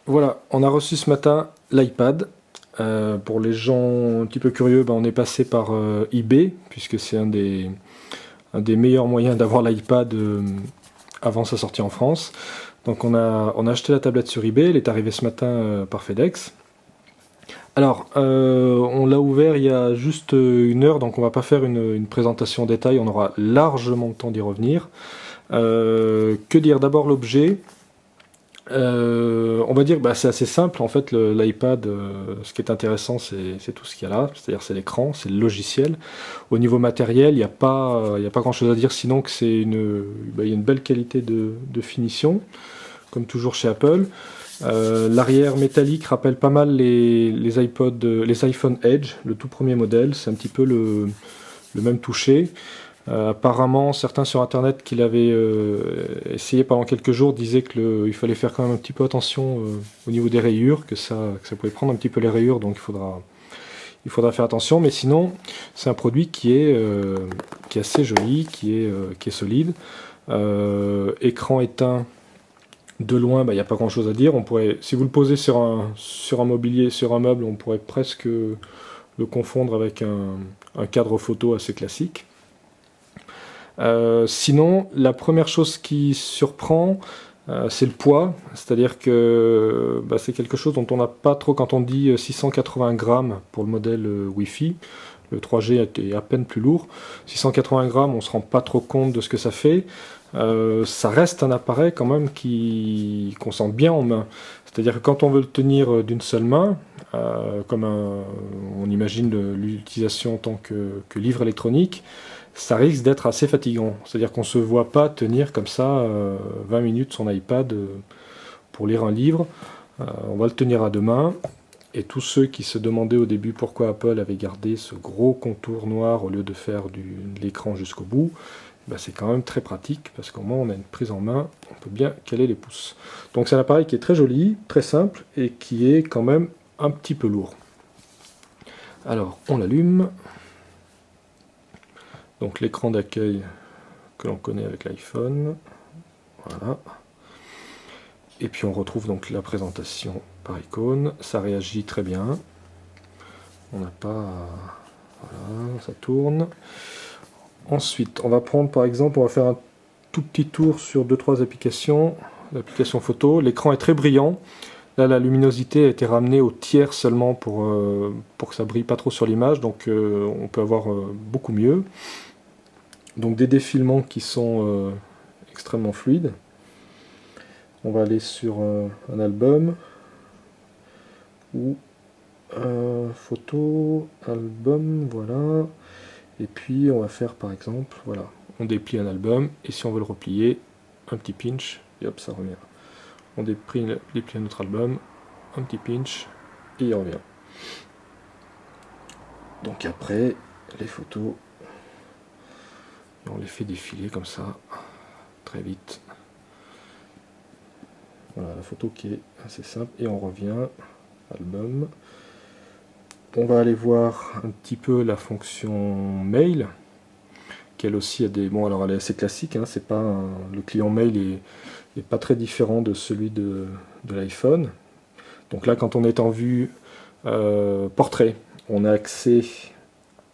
Voilà, on a reçu ce matin l'iPad. Pour les gens un petit peu curieux, on est passé par eBay, puisque c'est un des meilleurs moyens d'avoir l'iPad avant sa sortie en France. Donc on a acheté la tablette sur eBay, elle est arrivée ce matin par FedEx. Alors, on l'a ouvert il y a juste une heure, donc on va pas faire une présentation en détail, on aura largement le temps d'y revenir. Que dire? D'abord l'objet. On va dire, c'est assez simple en fait. L'iPad, ce qui est intéressant, c'est tout ce qu'il y a là, c'est-à-dire c'est l'écran, c'est le logiciel. Au niveau matériel, il y a pas grand-chose à dire, sinon que il y a une belle qualité de finition, comme toujours chez Apple. L'arrière métallique rappelle pas mal les iPod, les iPhone Edge, le tout premier modèle. C'est un petit peu le même toucher. Apparemment, certains sur internet qui l'avaient essayé pendant quelques jours disaient qu'il fallait faire quand même un petit peu attention au niveau des rayures, que ça pouvait prendre un petit peu les rayures, donc il faudra faire attention. Mais sinon, c'est un produit qui est assez joli, qui est solide. Écran éteint de loin, il n'y a pas grand chose à dire. Si vous le posez sur un mobilier, sur un meuble, on pourrait presque le confondre avec un cadre photo assez classique. Sinon, la première chose qui surprend, c'est le poids, c'est-à-dire que c'est quelque chose dont on n'a pas trop quand on dit 680 grammes pour le modèle Wi-Fi. Le 3G est à peine plus lourd. 680 grammes, on ne se rend pas trop compte de ce que ça fait. Ça reste un appareil quand même qu'on sent bien en main. C'est-à-dire que quand on veut le tenir d'une seule main, on imagine l'utilisation en tant que livre électronique, ça risque d'être assez fatigant. C'est-à-dire qu'on ne se voit pas tenir comme ça 20 minutes son iPad pour lire un livre. On va le tenir à deux mains. Et tous ceux qui se demandaient au début pourquoi Apple avait gardé ce gros contour noir au lieu de faire de l'écran jusqu'au bout, c'est quand même très pratique parce qu'au moins on a une prise en main, on peut bien caler les pouces. Donc c'est un appareil qui est très joli, très simple et qui est quand même un petit peu lourd. Alors on l'allume. Donc l'écran d'accueil que l'on connaît avec l'iPhone. Voilà. Et puis on retrouve donc la présentation par icône. Ça réagit très bien. On n'a pas... Voilà, ça tourne. Ensuite, on va prendre par exemple, on va faire un tout petit tour sur 2-3 applications. L'application photo. L'écran est très brillant. Là, la luminosité a été ramenée au tiers seulement pour que ça brille pas trop sur l'image. Donc on peut avoir beaucoup mieux. Donc des défilements qui sont extrêmement fluides. On va aller sur un album ou photo, album, voilà. Et puis on va faire par exemple, voilà, on déplie un album et si on veut le replier, un petit pinch et hop, ça revient. On déplie un autre album, un petit pinch et il revient. Donc après, les photos, on les fait défiler comme ça, très vite. Voilà, la photo qui est assez simple. Et on revient, album. On va aller voir un petit peu la fonction mail, qu'elle aussi a des... Bon, alors elle est assez classique, c'est pas le client mail est pas très différent de celui de l'iPhone. Donc là, quand on est en vue portrait, on a accès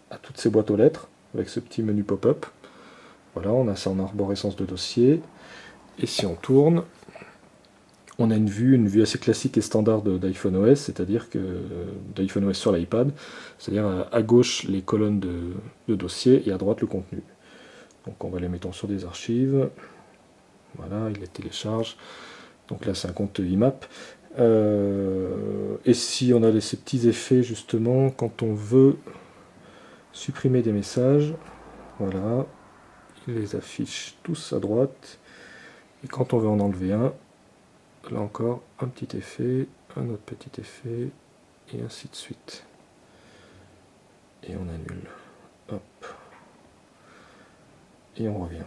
à toutes ces boîtes aux lettres, avec ce petit menu pop-up. Voilà, on a ça en arborescence de dossier. Et si on tourne, on a une vue assez classique et standard d'iPhone OS, c'est-à-dire que d'iPhone OS sur l'iPad, c'est-à-dire à gauche les colonnes de dossier et à droite le contenu. Donc on va les mettre sur des archives. Voilà, il les télécharge. Donc là c'est un compte IMAP. Et si on a ces petits effets justement, quand on veut supprimer des messages, voilà, il les affiche tous à droite. Et quand on veut en enlever un, là encore, un petit effet, un autre petit effet, et ainsi de suite. Et on annule. Hop. Et on revient.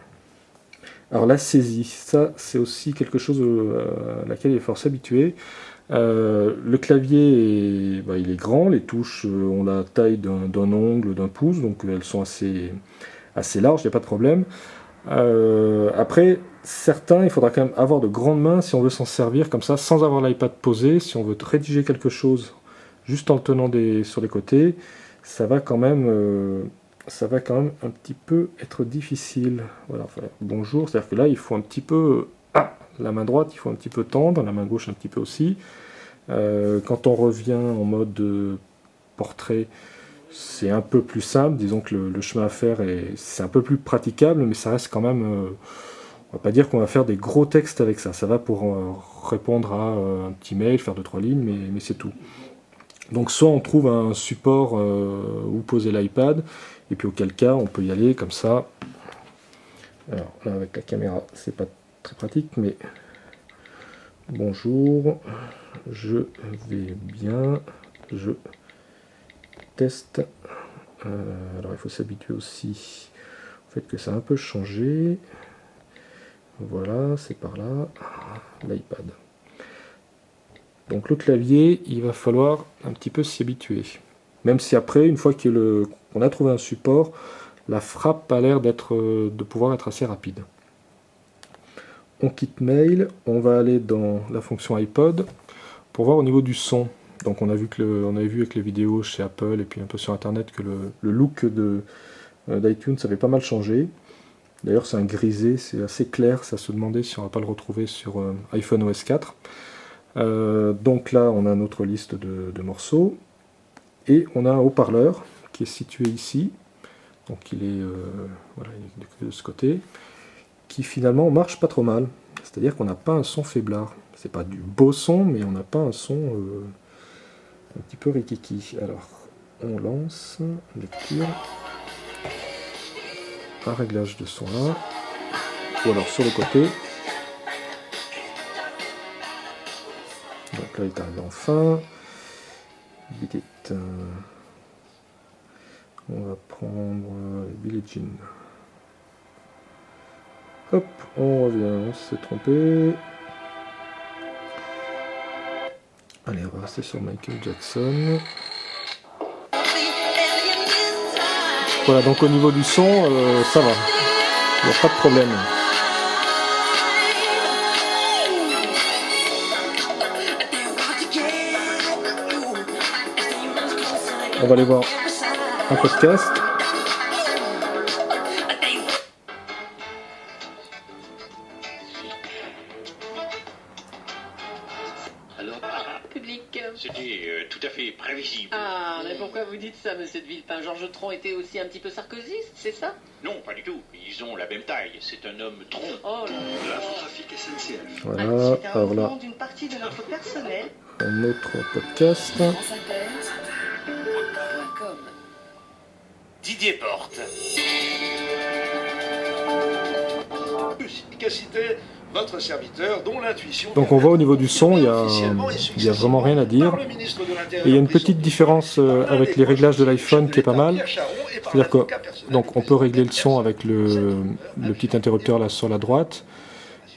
Alors la saisie, ça c'est aussi quelque chose à laquelle il faut s'habituer. Le clavier, il est grand, les touches ont la taille d'un ongle, d'un pouce, donc elles sont assez larges, il n'y a pas de problème. Après, certains, il faudra quand même avoir de grandes mains si on veut s'en servir comme ça, sans avoir l'iPad posé. Si on veut rédiger quelque chose juste en le tenant sur les côtés, ça va quand même un petit peu être difficile. Voilà, enfin, bonjour, c'est-à-dire que là, il faut un petit peu... la main droite, il faut un petit peu tendre, la main gauche un petit peu aussi. Quand on revient en mode portrait, c'est un peu plus simple. Disons que le chemin à faire, c'est un peu plus praticable, mais ça reste quand même... on va pas dire qu'on va faire des gros textes avec ça. Ça va pour répondre à un petit mail, faire 2-3 lignes, mais c'est tout. Donc soit on trouve un support où poser l'iPad, et puis auquel cas on peut y aller comme ça. Alors là avec la caméra c'est pas très pratique, mais bonjour, je vais bien, je teste. Alors il faut s'habituer aussi au fait que ça a un peu changé. Voilà, c'est par là, l'iPad. Donc le clavier, il va falloir un petit peu s'y habituer. Même si après, une fois qu'on a trouvé un support, la frappe a l'air de pouvoir être assez rapide. On quitte Mail, on va aller dans la fonction iPod pour voir au niveau du son. Donc on avait vu avec les vidéos chez Apple et puis un peu sur Internet que le look d'iTunes avait pas mal changé. D'ailleurs c'est un grisé, c'est assez clair, ça se demandait si on va pas le retrouver sur iPhone OS 4. Donc là on a notre liste de morceaux et on a un haut-parleur qui est situé ici, donc il est de ce côté, qui finalement marche pas trop mal, c'est à dire qu'on n'a pas un son faiblard, c'est pas du beau son mais on n'a pas un son un petit peu rikiki. Alors on lance lecture, un réglage de son là, ou alors sur le côté. Donc là, il est arrivé enfin. On va prendre Billie Jean. Hop, on revient, on s'est trompé. Allez, on va rester sur Michael Jackson. Voilà, donc au niveau du son, ça va. Il n'y a pas de problème. On va aller voir un podcast. Alors, Public. c'était tout à fait prévisible. Ah, mais pourquoi vous dites ça, monsieur de Villepin? Georges Tron était aussi un petit peu sarkozyste, c'est ça? Non, pas du tout. Ils ont la même taille. C'est un homme tronc. Oh là là. L'infotrafic SNCF. Voilà, C'est un alors là, mouvement d'une partie de notre personnel. un autre podcast. franceinter.com. Didier Porte. Efficacité, votre serviteur, dont l'intuition... Donc on voit au niveau du son, il y a vraiment rien à dire. Et il y a une petite différence avec les réglages de l'iPhone qui est pas mal. C'est-à-dire que donc on peut régler le son avec le petit interrupteur là sur la droite.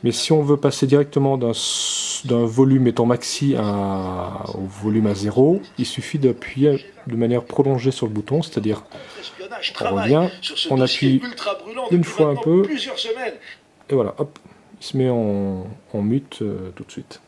Mais si on veut passer directement d'un volume, mettons maxi, au volume à 0, il suffit d'appuyer de manière prolongée sur le bouton, c'est-à-dire on revient, on appuie une fois un peu, et voilà, hop, il se met en mute tout de suite.